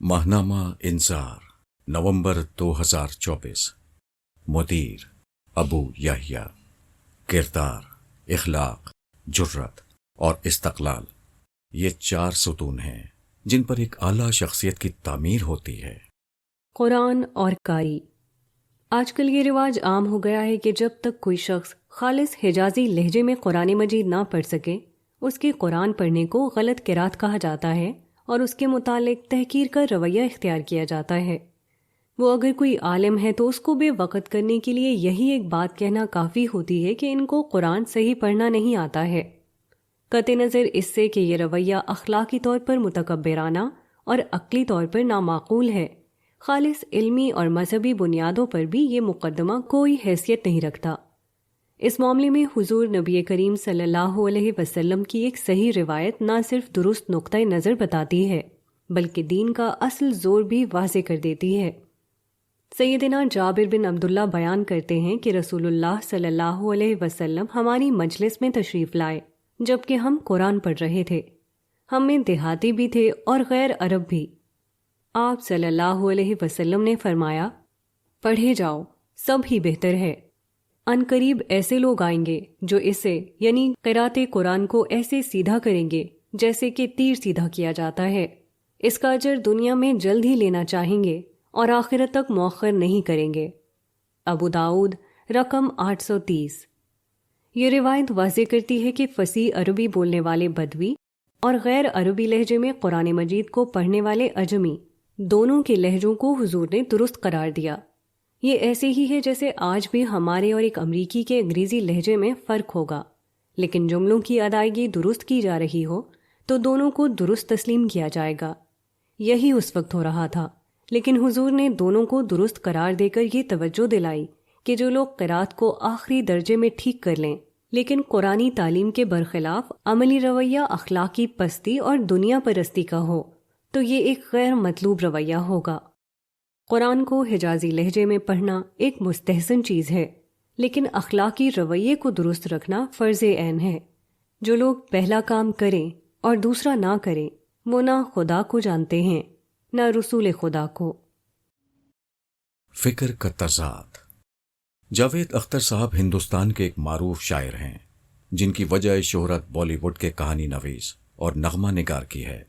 ماہنامہ انذار نومبر 2024 مدیر ابو یحییٰ کردار اخلاق جرات اور استقلال یہ 4 ستون ہیں جن پر ایک اعلیٰ شخصیت کی تعمیر ہوتی ہے۔ قرآن اور قاری۔ آج کل یہ رواج عام ہو گیا ہے کہ جب تک کوئی شخص خالص حجازی لہجے میں قرآن مجید نہ پڑھ سکے اس کے قرآن پڑھنے کو غلط قرات کہا جاتا ہے اور اس کے متعلق تحقیر کا رویہ اختیار کیا جاتا ہے۔ وہ اگر کوئی عالم ہے تو اس کو بے وقت کرنے کے لیے یہی ایک بات کہنا کافی ہوتی ہے کہ ان کو قرآن صحیح پڑھنا نہیں آتا ہے، قطع نظر اس سے کہ یہ رویہ اخلاقی طور پر متکبرانہ اور عقلی طور پر نامعقول ہے۔ خالص علمی اور مذہبی بنیادوں پر بھی یہ مقدمہ کوئی حیثیت نہیں رکھتا۔ اس معاملے میں حضور نبی کریم صلی اللہ علیہ وسلم کی ایک صحیح روایت نہ صرف درست نقطۂ نظر بتاتی ہے بلکہ دین کا اصل زور بھی واضح کر دیتی ہے۔ سیدنا جابر بن عبداللہ بیان کرتے ہیں کہ رسول اللہ صلی اللہ علیہ وسلم ہماری مجلس میں تشریف لائے جبکہ ہم قرآن پڑھ رہے تھے۔ ہم میں دیہاتی بھی تھے اور غیر عرب بھی۔ آپ صلی اللہ علیہ وسلم نے فرمایا، پڑھے جاؤ، سب ہی بہتر ہے۔ ان قریب ایسے لوگ آئیں گے جو اسے یعنی قرات قرآن کو ایسے سیدھا کریں گے جیسے کہ تیر سیدھا کیا جاتا ہے۔ اس کا اجر دنیا میں جلد ہی لینا چاہیں گے اور آخرت تک مؤخر نہیں کریں گے۔ ابو داؤد رقم 830۔ یہ روایت واضح کرتی ہے کہ فصیح عربی بولنے والے بدوی اور غیر عربی لہجے میں قرآن مجید کو پڑھنے والے اجمی دونوں کے لہجوں کو حضور نے درست قرار دیا۔ یہ ایسے ہی ہے جیسے آج بھی ہمارے اور ایک امریکی کے انگریزی لہجے میں فرق ہوگا، لیکن جملوں کی ادائیگی درست کی جا رہی ہو تو دونوں کو درست تسلیم کیا جائے گا۔ یہی اس وقت ہو رہا تھا، لیکن حضور نے دونوں کو درست قرار دے کر یہ توجہ دلائی کہ جو لوگ قرات کو آخری درجے میں ٹھیک کر لیں لیکن قرآنی تعلیم کے برخلاف عملی رویہ اخلاقی پستی اور دنیا پرستی کا ہو تو یہ ایک غیر مطلوب رویہ ہوگا۔ قرآن کو حجازی لہجے میں پڑھنا ایک مستحسن چیز ہے، لیکن اخلاقی رویے کو درست رکھنا فرض عین ہے۔ جو لوگ پہلا کام کریں اور دوسرا نہ کریں وہ نہ خدا کو جانتے ہیں نہ رسول خدا کو۔ فکر کا تضاد۔ جاوید اختر صاحب ہندوستان کے ایک معروف شاعر ہیں جن کی وجہ شہرت بالی ووڈ کے کہانی نویس اور نغمہ نگار کی ہے۔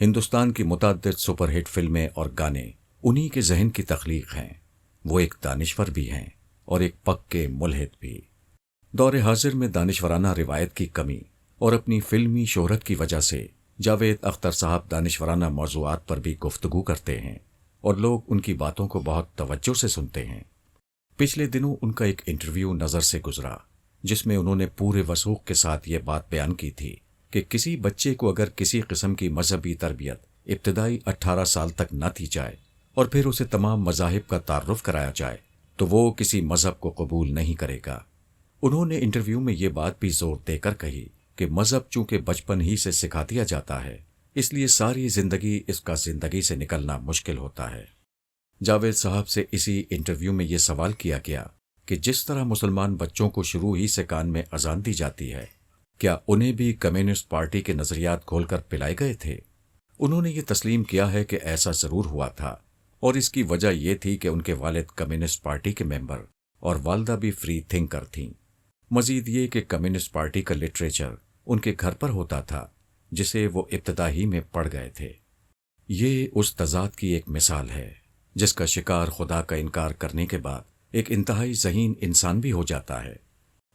ہندوستان کی متعدد سپر ہٹ فلمیں اور گانے انہی کے ذہن کی تخلیق ہیں۔ وہ ایک دانشور بھی ہیں اور ایک پکے ملحد بھی۔ دور حاضر میں دانشورانہ روایت کی کمی اور اپنی فلمی شہرت کی وجہ سے جاوید اختر صاحب دانشورانہ موضوعات پر بھی گفتگو کرتے ہیں اور لوگ ان کی باتوں کو بہت توجہ سے سنتے ہیں۔ پچھلے دنوں ان کا ایک انٹرویو نظر سے گزرا جس میں انہوں نے پورے وثوق کے ساتھ یہ بات بیان کی تھی کہ کسی بچے کو اگر کسی قسم کی مذہبی تربیت ابتدائی 18 سال تک نہ دی جائے اور پھر اسے تمام مذاہب کا تعارف کرایا جائے تو وہ کسی مذہب کو قبول نہیں کرے گا۔ انہوں نے انٹرویو میں یہ بات بھی زور دے کر کہی کہ مذہب چونکہ بچپن ہی سے سکھا دیا جاتا ہے اس لیے ساری زندگی اس کا زندگی سے نکلنا مشکل ہوتا ہے۔ جاوید صاحب سے اسی انٹرویو میں یہ سوال کیا گیا کہ جس طرح مسلمان بچوں کو شروع ہی سے کان میں اذان دی جاتی ہے کیا انہیں بھی کمیونسٹ پارٹی کے نظریات کھول کر پلائے گئے تھے؟ انہوں نے یہ تسلیم کیا ہے کہ ایسا ضرور ہوا تھا اور اس کی وجہ یہ تھی کہ ان کے والد کمیونسٹ پارٹی کے ممبر اور والدہ بھی فری تھنکر تھیں۔ مزید یہ کہ کمیونسٹ پارٹی کا لٹریچر ان کے گھر پر ہوتا تھا جسے وہ ابتدا ہی میں پڑھ گئے تھے۔ یہ اس تضاد کی ایک مثال ہے جس کا شکار خدا کا انکار کرنے کے بعد ایک انتہائی ذہین انسان بھی ہو جاتا ہے۔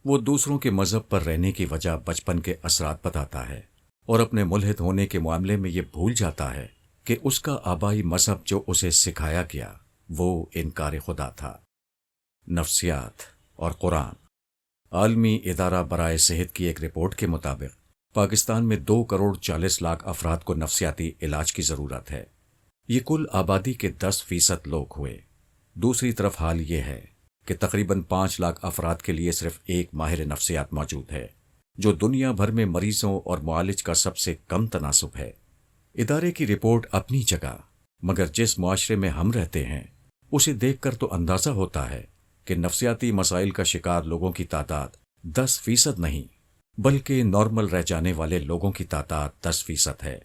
وہ دوسروں کے مذہب پر رہنے کی وجہ بچپن کے اثرات بتاتا ہے اور اپنے ملحد ہونے کے معاملے میں یہ بھول جاتا ہے کہ اس کا آبائی مذہب جو اسے سکھایا گیا وہ انکار خدا تھا۔ نفسیات اور قرآن۔ عالمی ادارہ برائے صحت کی ایک رپورٹ کے مطابق پاکستان میں 2,40,00,000 افراد کو نفسیاتی علاج کی ضرورت ہے۔ یہ کل آبادی کے 10% لوگ ہوئے۔ دوسری طرف حال یہ ہے کہ تقریباً 5 لاکھ افراد کے لیے صرف ایک ماہر نفسیات موجود ہے جو دنیا بھر میں مریضوں اور معالج کا سب سے کم تناسب ہے۔ ادارے کی رپورٹ اپنی جگہ، مگر جس معاشرے میں ہم رہتے ہیں اسے دیکھ کر تو اندازہ ہوتا ہے کہ نفسیاتی مسائل کا شکار لوگوں کی تعداد 10% نہیں بلکہ نارمل رہ جانے والے لوگوں کی تعداد 10% ہے۔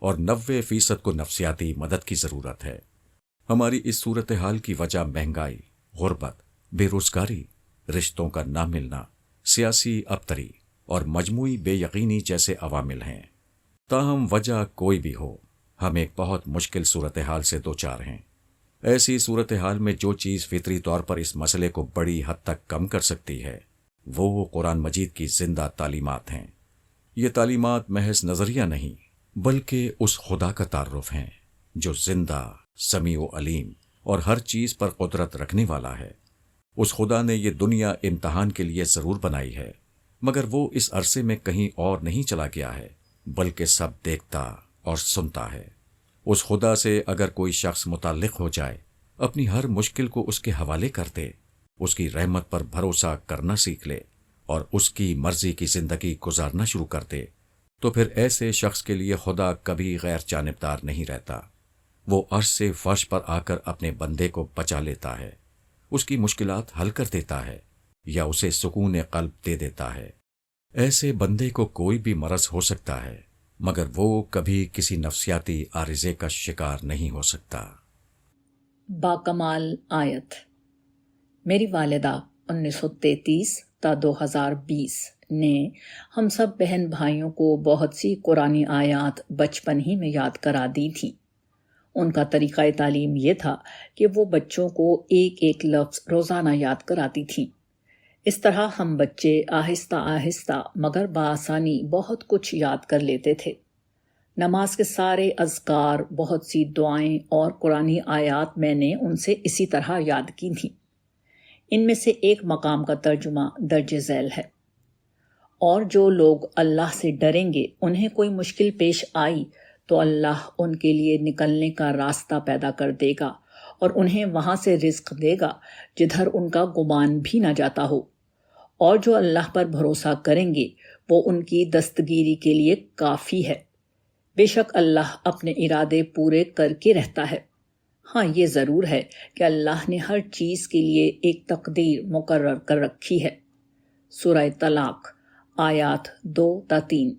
اور 90% کو نفسیاتی مدد کی ضرورت ہے۔ ہماری اس صورتحال کی وجہ مہنگائی، غربت، بے روزگاری، رشتوں کا نہ ملنا، سیاسی ابتری اور مجموعی بے یقینی جیسے عوامل ہیں۔ تاہم وجہ کوئی بھی ہو، ہم ایک بہت مشکل صورتحال سے دوچار ہیں۔ ایسی صورتحال میں جو چیز فطری طور پر اس مسئلے کو بڑی حد تک کم کر سکتی ہے وہ قرآن مجید کی زندہ تعلیمات ہیں۔ یہ تعلیمات محض نظریہ نہیں بلکہ اس خدا کا تعارف ہیں جو زندہ، سمیع و علیم اور ہر چیز پر قدرت رکھنے والا ہے۔ اس خدا نے یہ دنیا امتحان کے لیے ضرور بنائی ہے، مگر وہ اس عرصے میں کہیں اور نہیں چلا گیا ہے بلکہ سب دیکھتا اور سنتا ہے۔ اس خدا سے اگر کوئی شخص متعلق ہو جائے، اپنی ہر مشکل کو اس کے حوالے کر دے، اس کی رحمت پر بھروسہ کرنا سیکھ لے اور اس کی مرضی کی زندگی گزارنا شروع کر دے، تو پھر ایسے شخص کے لیے خدا کبھی غیر جانبدار نہیں رہتا۔ وہ عرش سے فرش پر آ کر اپنے بندے کو بچا لیتا ہے، اس کی مشکلات حل کر دیتا ہے یا اسے سکون قلب دے دیتا ہے۔ ایسے بندے کو کوئی بھی مرض ہو سکتا ہے مگر وہ کبھی کسی نفسیاتی عارضے کا شکار نہیں ہو سکتا۔ باکمال آیت۔ میری والدہ 1933 تا 2020 نے ہم سب بہن بھائیوں کو بہت سی قرآنی آیات بچپن ہی میں یاد کرا دی تھیں۔ ان کا طریقہ تعلیم یہ تھا کہ وہ بچوں کو ایک ایک لفظ روزانہ یاد کراتی تھیں۔ اس طرح ہم بچے آہستہ آہستہ مگر بآسانی بہت کچھ یاد کر لیتے تھے۔ نماز کے سارے اذکار، بہت سی دعائیں اور قرآنی آیات میں نے ان سے اسی طرح یاد کی تھیں۔ ان میں سے ایک مقام کا ترجمہ درج ذیل ہے: اور جو لوگ اللہ سے ڈریں گے، انہیں کوئی مشکل پیش آئی تو اللہ ان کے لیے نکلنے کا راستہ پیدا کر دے گا اور انہیں وہاں سے رزق دے گا جدھر ان کا گمان بھی نہ جاتا ہو۔ اور جو اللہ پر بھروسہ کریں گے وہ ان کی دستگیری کے لیے کافی ہے۔ بے شک اللہ اپنے ارادے پورے کر کے رہتا ہے۔ ہاں، یہ ضرور ہے کہ اللہ نے ہر چیز کے لیے ایک تقدیر مقرر کر رکھی ہے۔ سورہ طلاق آیات 2 تا 3۔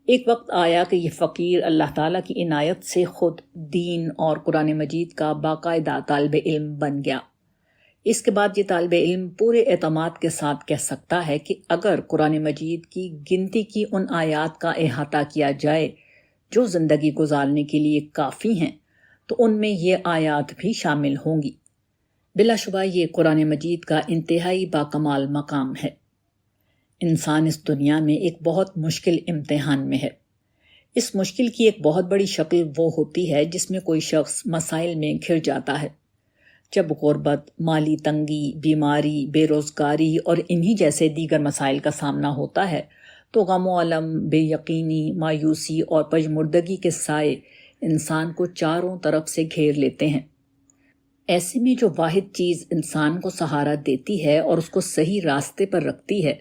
ایک وقت آیا کہ یہ فقیر اللہ تعالیٰ کی عنایت سے خود دین اور قرآن مجید کا باقاعدہ طالب علم بن گیا۔ اس کے بعد یہ طالب علم پورے اعتماد کے ساتھ کہہ سکتا ہے کہ اگر قرآن مجید کی گنتی کی ان آیات کا احاطہ کیا جائے جو زندگی گزارنے کے لیے کافی ہیں تو ان میں یہ آیات بھی شامل ہوں گی۔ بلا شبہ یہ قرآن مجید کا انتہائی باکمال مقام ہے۔ انسان اس دنیا میں ایک بہت مشکل امتحان میں ہے۔ اس مشکل کی ایک بہت بڑی شکل وہ ہوتی ہے جس میں کوئی شخص مسائل میں گھر جاتا ہے۔ جب غربت، مالی تنگی، بیماری، بے روزگاری اور انہی جیسے دیگر مسائل کا سامنا ہوتا ہے تو غم و الم، بے یقینی، مایوسی اور پژمردگی کے سائے انسان کو چاروں طرف سے گھیر لیتے ہیں۔ ایسے میں جو واحد چیز انسان کو سہارا دیتی ہے اور اس کو صحیح راستے پر رکھتی ہے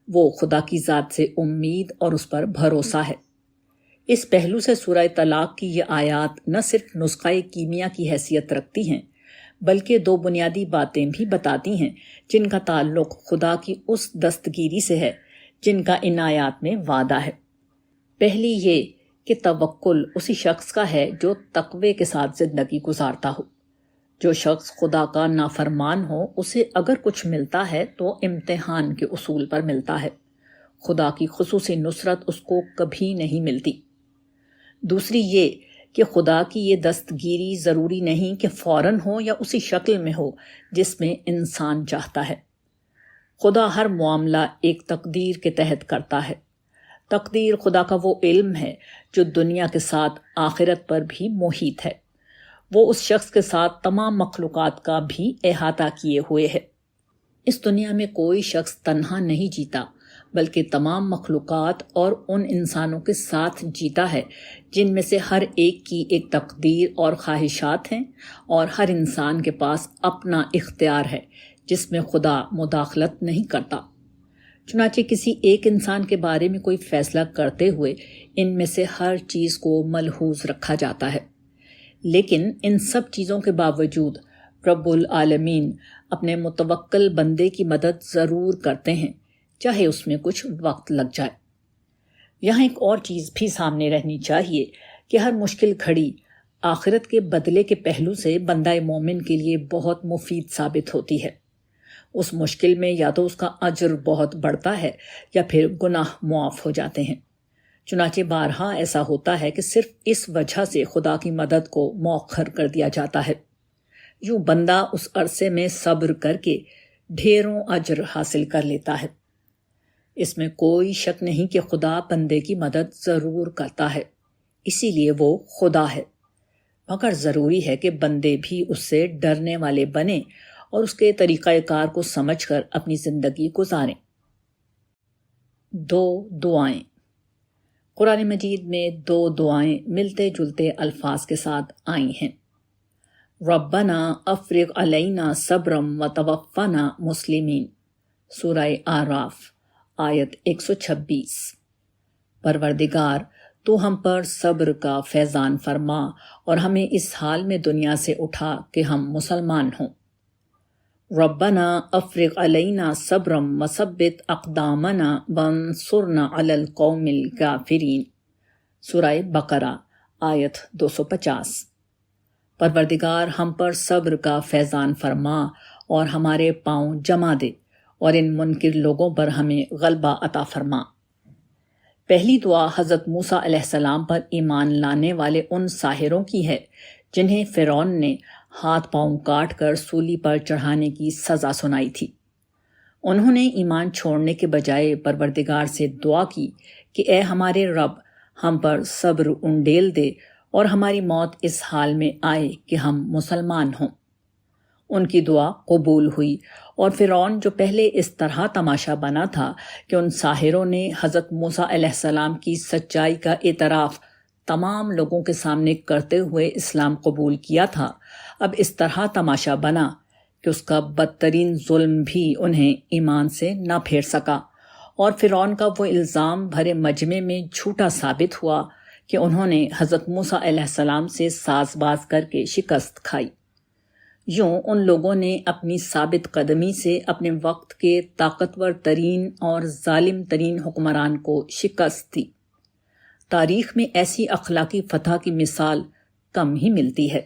وہ خدا کی ذات سے امید اور اس پر بھروسہ ہے۔ اس پہلو سے سورہ طلاق کی یہ آیات نہ صرف نسخہ کیمیا کی حیثیت رکھتی ہیں بلکہ دو بنیادی باتیں بھی بتاتی ہیں جن کا تعلق خدا کی اس دستگیری سے ہے جن کا ان آیات میں وعدہ ہے۔ پہلی یہ کہ توکل اسی شخص کا ہے جو تقوی کے ساتھ زندگی گزارتا ہو۔ جو شخص خدا کا نافرمان ہو اسے اگر کچھ ملتا ہے تو امتحان کے اصول پر ملتا ہے۔ خدا کی خصوصی نصرت اس کو کبھی نہیں ملتی۔ دوسری یہ کہ خدا کی یہ دستگیری ضروری نہیں کہ فوراً ہو یا اسی شکل میں ہو جس میں انسان چاہتا ہے۔ خدا ہر معاملہ ایک تقدیر کے تحت کرتا ہے۔ تقدیر خدا کا وہ علم ہے جو دنیا کے ساتھ آخرت پر بھی محیط ہے۔ وہ اس شخص کے ساتھ تمام مخلوقات کا بھی احاطہ کیے ہوئے ہے۔ اس دنیا میں کوئی شخص تنہا نہیں جیتا بلکہ تمام مخلوقات اور ان انسانوں کے ساتھ جیتا ہے جن میں سے ہر ایک کی ایک تقدیر اور خواہشات ہیں، اور ہر انسان کے پاس اپنا اختیار ہے جس میں خدا مداخلت نہیں کرتا۔ چنانچہ کسی ایک انسان کے بارے میں کوئی فیصلہ کرتے ہوئے ان میں سے ہر چیز کو ملحوظ رکھا جاتا ہے، لیکن ان سب چیزوں کے باوجود رب العالمین اپنے متوکل بندے کی مدد ضرور کرتے ہیں، چاہے اس میں کچھ وقت لگ جائے۔ یہاں ایک اور چیز بھی سامنے رہنی چاہیے کہ ہر مشکل گھڑی آخرت کے بدلے کے پہلو سے بندہ مومن کے لیے بہت مفید ثابت ہوتی ہے۔ اس مشکل میں یا تو اس کا اجر بہت بڑھتا ہے یا پھر گناہ معاف ہو جاتے ہیں۔ چنانچہ بارہا ایسا ہوتا ہے کہ صرف اس وجہ سے خدا کی مدد کو مؤخر کر دیا جاتا ہے۔ یوں بندہ اس عرصے میں صبر کر کے ڈھیروں اجر حاصل کر لیتا ہے۔ اس میں کوئی شک نہیں کہ خدا بندے کی مدد ضرور کرتا ہے، اسی لیے وہ خدا ہے، مگر ضروری ہے کہ بندے بھی اس سے ڈرنے والے بنیں اور اس کے طریقہ کار کو سمجھ کر اپنی زندگی گزاریں۔ 2 دعائیں۔ قرآن مجید میں 2 دعائیں ملتے جلتے الفاظ کے ساتھ آئی ہیں۔ ربنا افرغ علینا صبرم وتوفنا مسلمین، سورہ اعراف آیت 126۔ پروردگار تو ہم پر صبر کا فیضان فرما اور ہمیں اس حال میں دنیا سے اٹھا کہ ہم مسلمان ہوں۔ ربنا افرغ علینا صبرم وثبت اقدامنا وانصرنا علی القوم الکافرین، سورہ بقرہ آیت 250۔ پروردگار ہم پر صبر کا فیضان فرما اور ہمارے پاؤں جما دے اور ان منکر لوگوں پر ہمیں غلبہ عطا فرما۔ پہلی دعا حضرت موسیٰ علیہ السلام پر ایمان لانے والے ان ساحروں کی ہے جنہیں فرعون نے ہاتھ پاؤں کاٹ کر سولی پر چڑھانے کی سزا سنائی تھی۔ انہوں نے ایمان چھوڑنے کے بجائے پروردگار سے دعا کی کہ اے ہمارے رب، ہم پر صبر انڈیل دے اور ہماری موت اس حال میں آئے کہ ہم مسلمان ہوں۔ ان کی دعا قبول ہوئی اور فرعون جو پہلے اس طرح تماشا بنا تھا کہ ان ساحروں نے حضرت موسیٰ علیہ السلام کی سچائی کا اعتراف تمام لوگوں کے سامنے کرتے ہوئے اسلام قبول کیا تھا، اب اس طرح تماشا بنا کہ اس کا بدترین ظلم بھی انہیں ایمان سے نہ پھیر سکا، اور فرعون کا وہ الزام بھرے مجمع میں جھوٹا ثابت ہوا کہ انہوں نے حضرت موسیٰ علیہ السلام سے ساز باز کر کے شکست کھائی۔ یوں ان لوگوں نے اپنی ثابت قدمی سے اپنے وقت کے طاقتور ترین اور ظالم ترین حکمران کو شکست دی۔ تاریخ میں ایسی اخلاقی فتح کی مثال کم ہی ملتی ہے۔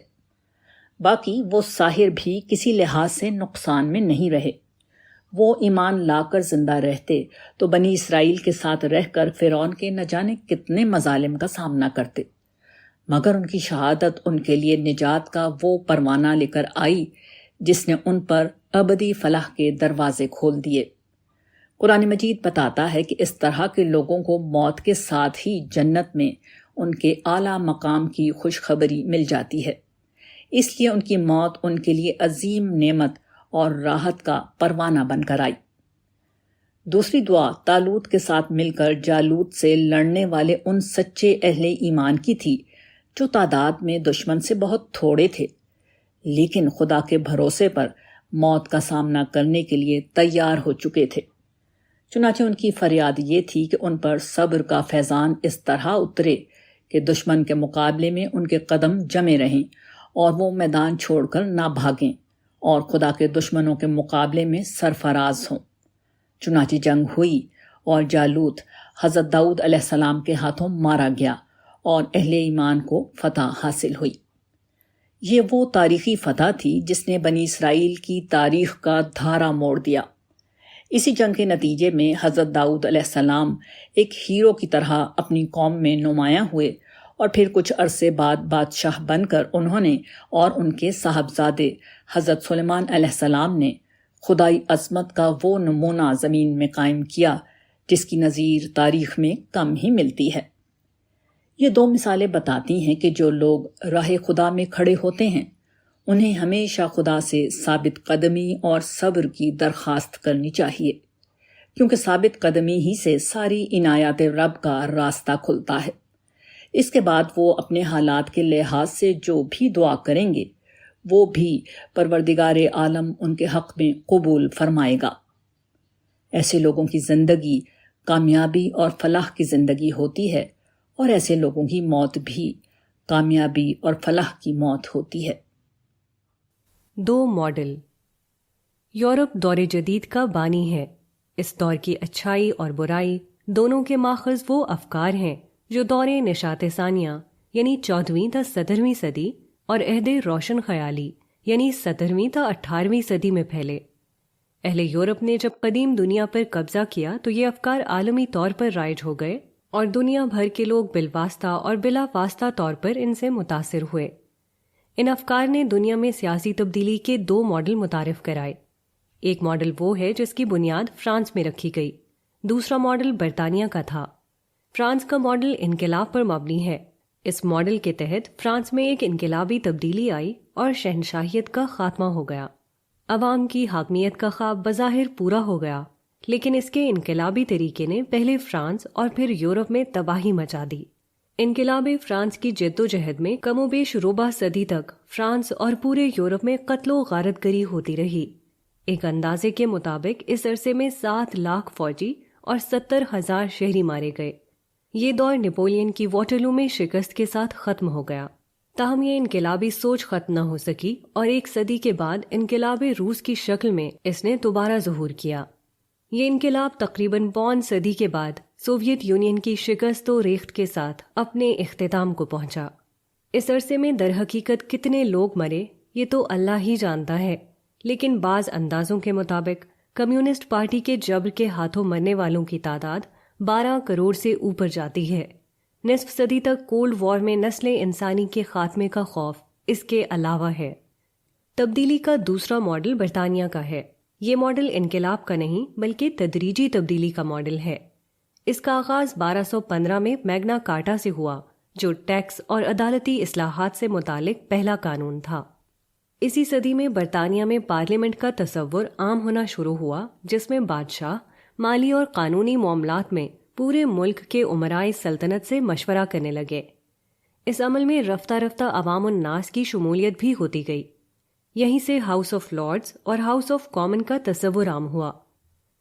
باقی وہ ساحر بھی کسی لحاظ سے نقصان میں نہیں رہے۔ وہ ایمان لا کر زندہ رہتے تو بنی اسرائیل کے ساتھ رہ کر فرعون کے نہ جانے کتنے مظالم کا سامنا کرتے، مگر ان کی شہادت ان کے لیے نجات کا وہ پروانہ لے کر آئی جس نے ان پر ابدی فلاح کے دروازے کھول دیے۔ قرآن مجید بتاتا ہے کہ اس طرح کے لوگوں کو موت کے ساتھ ہی جنت میں ان کے اعلیٰ مقام کی خوشخبری مل جاتی ہے، اس لیے ان کی موت ان کے لیے عظیم نعمت اور راحت کا پروانہ بن کر آئی۔ دوسری دعا طالوت کے ساتھ مل کر جالوت سے لڑنے والے ان سچے اہل ایمان کی تھی جو تعداد میں دشمن سے بہت تھوڑے تھے، لیکن خدا کے بھروسے پر موت کا سامنا کرنے کے لیے تیار ہو چکے تھے۔ چنانچہ ان کی فریاد یہ تھی کہ ان پر صبر کا فیضان اس طرح اترے کہ دشمن کے مقابلے میں ان کے قدم جمے رہیں اور وہ میدان چھوڑ کر نہ بھاگیں اور خدا کے دشمنوں کے مقابلے میں سرفراز ہوں۔ چنانچہ جنگ ہوئی اور جالوت حضرت داؤد علیہ السلام کے ہاتھوں مارا گیا اور اہل ایمان کو فتح حاصل ہوئی۔ یہ وہ تاریخی فتح تھی جس نے بنی اسرائیل کی تاریخ کا دھارا موڑ دیا۔ اسی جنگ کے نتیجے میں حضرت داؤد علیہ السلام ایک ہیرو کی طرح اپنی قوم میں نمایاں ہوئے، اور پھر کچھ عرصے بعد بادشاہ بن کر انہوں نے اور ان کے صاحبزادے حضرت سلیمان علیہ السلام نے خدائی عظمت کا وہ نمونہ زمین میں قائم کیا جس کی نظیر تاریخ میں کم ہی ملتی ہے۔ یہ 2 مثالیں بتاتی ہیں کہ جو لوگ راہ خدا میں کھڑے ہوتے ہیں انہیں ہمیشہ خدا سے ثابت قدمی اور صبر کی درخواست کرنی چاہیے، کیونکہ ثابت قدمی ہی سے ساری عنایات رب کا راستہ کھلتا ہے۔ اس کے بعد وہ اپنے حالات کے لحاظ سے جو بھی دعا کریں گے وہ بھی پروردگار عالم ان کے حق میں قبول فرمائے گا۔ ایسے لوگوں کی زندگی کامیابی اور فلاح کی زندگی ہوتی ہے، اور ایسے لوگوں کی موت بھی کامیابی اور فلاح کی موت ہوتی ہے۔ 2 ماڈل۔ یورپ دور جدید کا بانی ہے۔ اس دور کی اچھائی اور برائی دونوں کے ماخذ وہ افکار ہیں جو دور نشاط ثانیہ یعنی 14ویں تا 17ویں صدی اور عہد روشن خیالی یعنی 17ویں تا 18ویں صدی میں پھیلے۔ اہل یورپ نے جب قدیم دنیا پر قبضہ کیا تو یہ افکار عالمی طور پر رائج ہو گئے اور دنیا بھر کے لوگ بالواسطہ اور بلا واسطہ طور پر ان سے متاثر ہوئے۔ ان افکار نے دنیا میں سیاسی تبدیلی کے 2 ماڈل متعارف کرائے۔ ایک ماڈل وہ ہے جس کی بنیاد فرانس میں رکھی گئی، دوسرا ماڈل برطانیہ کا تھا۔ فرانس کا ماڈل انقلاب پر مبنی ہے۔ اس ماڈل کے تحت فرانس میں ایک انقلابی تبدیلی آئی اور شہنشاہیت کا خاتمہ ہو گیا۔ عوام کی حاکمیت کا خواب بظاہر پورا ہو گیا، لیکن اس کے انقلابی طریقے نے پہلے فرانس اور پھر یورپ میں تباہی مچا دی۔ انقلاب فرانس کی جد و جہد میں کم و بیش ربع صدی تک فرانس اور پورے یورپ میں قتل و غارت گری ہوتی رہی۔ ایک اندازے کے مطابق اس عرصے میں 7 لاکھ فوجی اور 70,000 شہری مارے گئے۔ یہ دور نیپولین کی واٹرلو میں شکست کے ساتھ ختم ہو گیا، تاہم یہ انقلابی سوچ ختم نہ ہو سکی اور ایک صدی کے بعد انقلاب روس کی شکل میں اس نے دوبارہ ظہور کیا۔ یہ انقلاب تقریباً 52 صدی کے بعد سوویت یونین کی شکست و ریخت کے ساتھ اپنے اختتام کو پہنچا۔ اس عرصے میں در حقیقت کتنے لوگ مرے یہ تو اللہ ہی جانتا ہے، لیکن بعض اندازوں کے مطابق کمیونسٹ پارٹی کے جبر کے ہاتھوں مرنے والوں کی تعداد 12 کروڑ سے اوپر جاتی ہے۔ نصف صدی تک کولڈ وار میں نسل انسانی کے خاتمے کا خوف اس کے علاوہ ہے۔ تبدیلی کا دوسرا ماڈل برطانیہ کا ہے۔ یہ ماڈل انقلاب کا نہیں بلکہ تدریجی تبدیلی کا ماڈل ہے۔ اس کا آغاز 1215 میں میگنا کارٹا سے ہوا، جو ٹیکس اور عدالتی اصلاحات سے متعلق پہلا قانون تھا۔ اسی صدی میں برطانیہ میں پارلیمنٹ کا تصور عام ہونا شروع ہوا، جس میں بادشاہ مالی اور قانونی معاملات میں پورے ملک کے امرائے سلطنت سے مشورہ کرنے لگے۔ اس عمل میں رفتہ رفتہ عوام الناس کی شمولیت بھی ہوتی گئی۔ یہیں سے ہاؤس آف لارڈز اور ہاؤس آف کامن کا تصور عام ہوا۔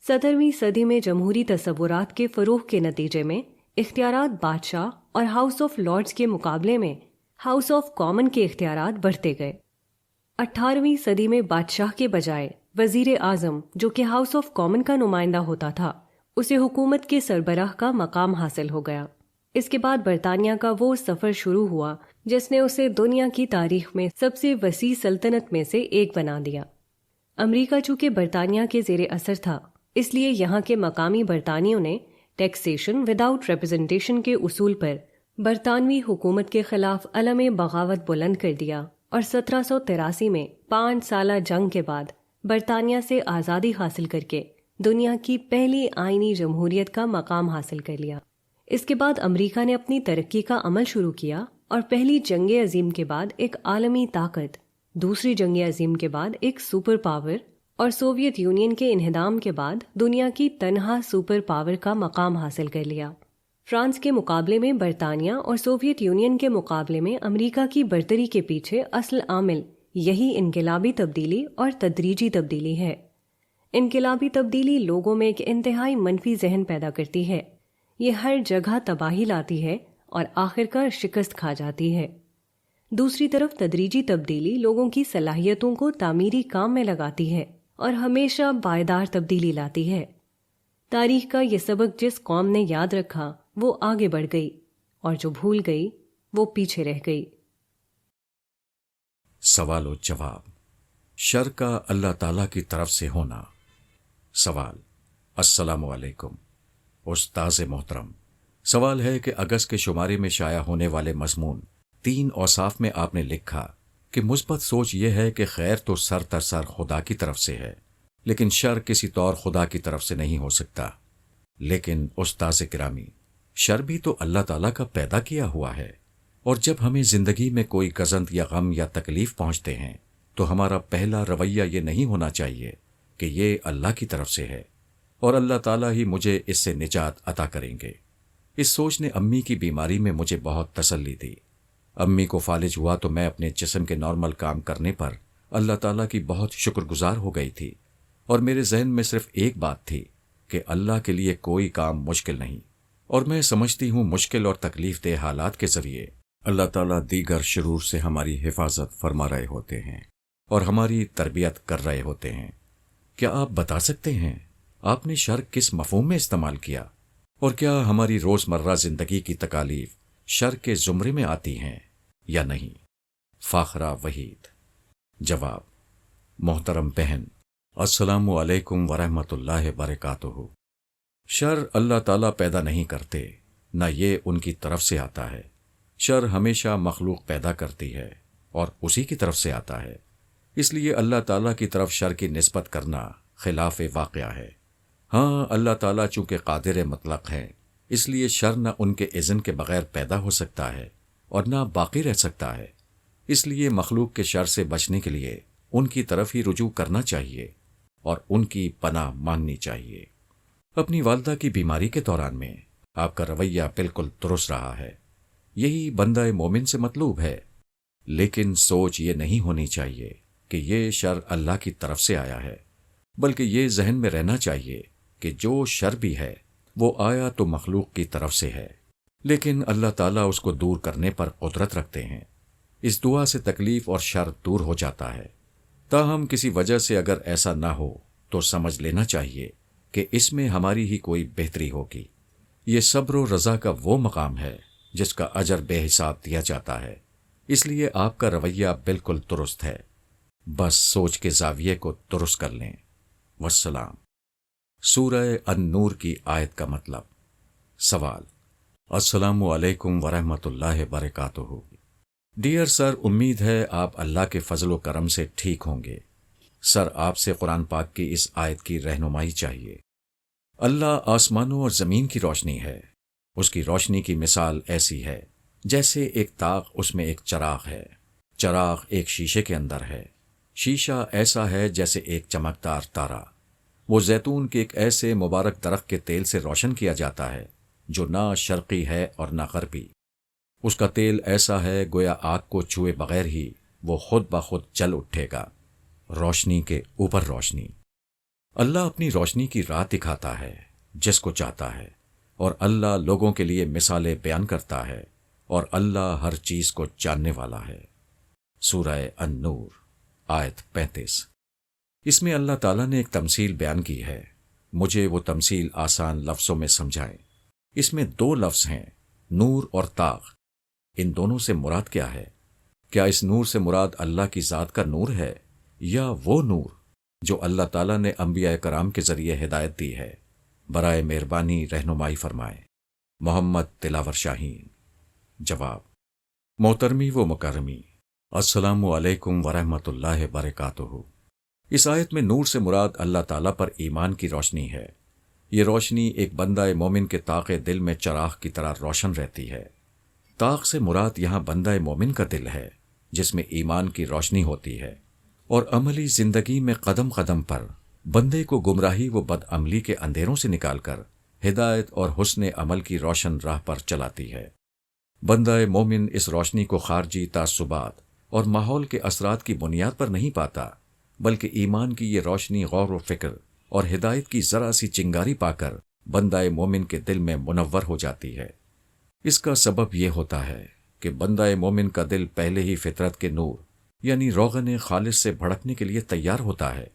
17ویں صدی میں جمہوری تصورات کے فروغ کے نتیجے میں اختیارات بادشاہ اور ہاؤس آف لارڈز کے مقابلے میں ہاؤس آف کامن کے اختیارات بڑھتے گئے۔ 18ویں صدی میں بادشاہ کے بجائے وزیر اعظم، جو کہ ہاؤس آف کامن کا نمائندہ ہوتا تھا، اسے حکومت کے سربراہ کا مقام حاصل ہو گیا۔ اس کے بعد برطانیہ کا وہ سفر شروع ہوا جس نے اسے دنیا کی تاریخ میں سب سے وسیع سلطنت میں سے ایک بنا دیا۔ امریکہ چونکہ برطانیہ کے زیر اثر تھا، اس لیے یہاں کے مقامی برطانیوں نے ٹیکسیشن وداؤٹ ریپرزنٹیشن کے اصول پر برطانوی حکومت کے خلاف علم بغاوت بلند کر دیا اور 1783 میں 5 سالہ جنگ کے بعد برطانیہ سے آزادی حاصل کر کے دنیا کی پہلی آئینی جمہوریت کا مقام حاصل کر لیا۔ اس کے بعد امریکہ نے اپنی ترقی کا عمل شروع کیا اور پہلی جنگ عظیم کے بعد ایک عالمی طاقت، دوسری جنگ عظیم کے بعد ایک سپر پاور اور سوویت یونین کے انہدام کے بعد دنیا کی تنہا سپر پاور کا مقام حاصل کر لیا۔ فرانس کے مقابلے میں برطانیہ اور سوویت یونین کے مقابلے میں امریکہ کی برتری کے پیچھے اصل عامل یہی انقلابی تبدیلی اور تدریجی تبدیلی ہے۔ انقلابی تبدیلی لوگوں میں ایک انتہائی منفی ذہن پیدا کرتی ہے، یہ ہر جگہ تباہی لاتی ہے اور آخر کار شکست کھا جاتی ہے۔ دوسری طرف تدریجی تبدیلی لوگوں کی صلاحیتوں کو تعمیری کام میں لگاتی ہے اور ہمیشہ پائیدار تبدیلی لاتی ہے۔ تاریخ کا یہ سبق جس قوم نے یاد رکھا وہ آگے بڑھ گئی، اور جو بھول گئی وہ پیچھے رہ گئی۔ سوال و جواب: شر کا اللہ تعالیٰ کی طرف سے ہونا۔ سوال: السلام علیکم استاذ محترم، سوال ہے کہ اگست کے شمارے میں شائع ہونے والے مضمون 3 اوصاف میں آپ نے لکھا کہ مثبت سوچ یہ ہے کہ خیر تو سر تر خدا کی طرف سے ہے، لیکن شر کسی طور خدا کی طرف سے نہیں ہو سکتا۔ لیکن استاذ گرامی، شر بھی تو اللہ تعالیٰ کا پیدا کیا ہوا ہے، اور جب ہمیں زندگی میں کوئی گزند یا غم یا تکلیف پہنچتے ہیں تو ہمارا پہلا رویہ یہ نہیں ہونا چاہیے کہ یہ اللہ کی طرف سے ہے اور اللہ تعالیٰ ہی مجھے اس سے نجات عطا کریں گے۔ اس سوچ نے امی کی بیماری میں مجھے بہت تسلی دی۔ امی کو فالج ہوا تو میں اپنے جسم کے نارمل کام کرنے پر اللہ تعالیٰ کی بہت شکر گزار ہو گئی تھی، اور میرے ذہن میں صرف ایک بات تھی کہ اللہ کے لیے کوئی کام مشکل نہیں، اور میں سمجھتی ہوں مشکل اور تکلیف دہ حالات کے ذریعے اللہ تعالیٰ دیگر شرور سے ہماری حفاظت فرما رہے ہوتے ہیں اور ہماری تربیت کر رہے ہوتے ہیں۔ کیا آپ بتا سکتے ہیں آپ نے شر کس مفہوم میں استعمال کیا؟ اور کیا ہماری روزمرہ زندگی کی تکالیف شر کے زمرے میں آتی ہیں یا نہیں؟ فاخرہ وحید۔ جواب: محترم بہن، السلام علیکم ورحمۃ اللہ وبرکاتہ۔ شر اللہ تعالیٰ پیدا نہیں کرتے، نہ یہ ان کی طرف سے آتا ہے۔ شر ہمیشہ مخلوق پیدا کرتی ہے اور اسی کی طرف سے آتا ہے، اس لیے اللہ تعالیٰ کی طرف شر کی نسبت کرنا خلاف واقعہ ہے۔ ہاں، اللہ تعالیٰ چونکہ قادر مطلق ہے، اس لیے شر نہ ان کے اذن کے بغیر پیدا ہو سکتا ہے اور نہ باقی رہ سکتا ہے۔ اس لیے مخلوق کے شر سے بچنے کے لیے ان کی طرف ہی رجوع کرنا چاہیے اور ان کی پناہ مانگنی چاہیے۔ اپنی والدہ کی بیماری کے دوران میں آپ کا رویہ بالکل درست رہا ہے، یہی بندہ مومن سے مطلوب ہے، لیکن سوچ یہ نہیں ہونی چاہیے کہ یہ شر اللہ کی طرف سے آیا ہے، بلکہ یہ ذہن میں رہنا چاہیے کہ جو شر بھی ہے وہ آیا تو مخلوق کی طرف سے ہے، لیکن اللہ تعالیٰ اس کو دور کرنے پر قدرت رکھتے ہیں۔ اس دعا سے تکلیف اور شر دور ہو جاتا ہے۔ تاہم کسی وجہ سے اگر ایسا نہ ہو تو سمجھ لینا چاہیے کہ اس میں ہماری ہی کوئی بہتری ہوگی۔ یہ صبر و رضا کا وہ مقام ہے جس کا اجر بے حساب دیا جاتا ہے، اس لیے آپ کا رویہ بالکل درست ہے، بس سوچ کے زاویے کو درست کر لیں۔ والسلام۔ سورہ النور کی آیت کا مطلب۔ سوال: السلام علیکم ورحمۃ اللہ وبرکاتہ۔ ڈیئر سر، امید ہے آپ اللہ کے فضل و کرم سے ٹھیک ہوں گے۔ سر، آپ سے قرآن پاک کی اس آیت کی رہنمائی چاہیے۔ اللہ آسمانوں اور زمین کی روشنی ہے، اس کی روشنی کی مثال ایسی ہے جیسے ایک طاق، اس میں ایک چراغ ہے۔ چراغ ایک شیشے کے اندر ہے، شیشہ ایسا ہے جیسے ایک چمکدار تارا۔ وہ زیتون کے ایک ایسے مبارک درخت کے تیل سے روشن کیا جاتا ہے جو نہ شرقی ہے اور نہ غربی۔ اس کا تیل ایسا ہے گویا آگ کو چھوئے بغیر ہی وہ خود بخود جل اٹھے گا۔ روشنی کے اوپر روشنی۔ اللہ اپنی روشنی کی راہ دکھاتا ہے جس کو چاہتا ہے، اور اللہ لوگوں کے لیے مثالیں بیان کرتا ہے، اور اللہ ہر چیز کو جاننے والا ہے۔ سورہ النور، آیت 35۔ اس میں اللہ تعالیٰ نے ایک تمثیل بیان کی ہے، مجھے وہ تمثیل آسان لفظوں میں سمجھائیں۔ اس میں دو لفظ ہیں، نور اور طاق۔ ان دونوں سے مراد کیا ہے؟ کیا اس نور سے مراد اللہ کی ذات کا نور ہے، یا وہ نور جو اللہ تعالیٰ نے انبیاء کرام کے ذریعے ہدایت دی ہے؟ برائے مہربانی رہنمائی فرمائیں۔ محمد تلاور شاہین۔ جواب: محترمی و مکرمی، السلام علیکم ورحمۃ اللہ وبرکاتہ۔ اس آیت میں نور سے مراد اللہ تعالیٰ پر ایمان کی روشنی ہے۔ یہ روشنی ایک بندہ مومن کے طاق دل میں چراغ کی طرح روشن رہتی ہے۔ طاق سے مراد یہاں بندہ مومن کا دل ہے جس میں ایمان کی روشنی ہوتی ہے، اور عملی زندگی میں قدم قدم پر بندے کو گمراہی و بد عملی کے اندھیروں سے نکال کر ہدایت اور حسن عمل کی روشن راہ پر چلاتی ہے۔ بندہ مومن اس روشنی کو خارجی تعصبات اور ماحول کے اثرات کی بنیاد پر نہیں پاتا، بلکہ ایمان کی یہ روشنی غور و فکر اور ہدایت کی ذرا سی چنگاری پا کر بندہ مومن کے دل میں منور ہو جاتی ہے۔ اس کا سبب یہ ہوتا ہے کہ بندہ مومن کا دل پہلے ہی فطرت کے نور یعنی روغن خالص سے بھڑکنے کے لیے تیار ہوتا ہے،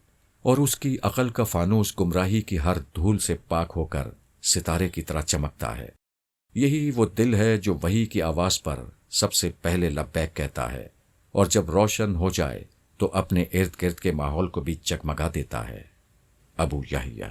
اور اس کی عقل کا فانوس گمراہی کی ہر دھول سے پاک ہو کر ستارے کی طرح چمکتا ہے۔ یہی وہ دل ہے جو وحی کی آواز پر سب سے پہلے لبیک کہتا ہے، اور جب روشن ہو جائے تو اپنے ارد گرد کے ماحول کو بھی جگمگا دیتا ہے۔ ابو یحییٰ۔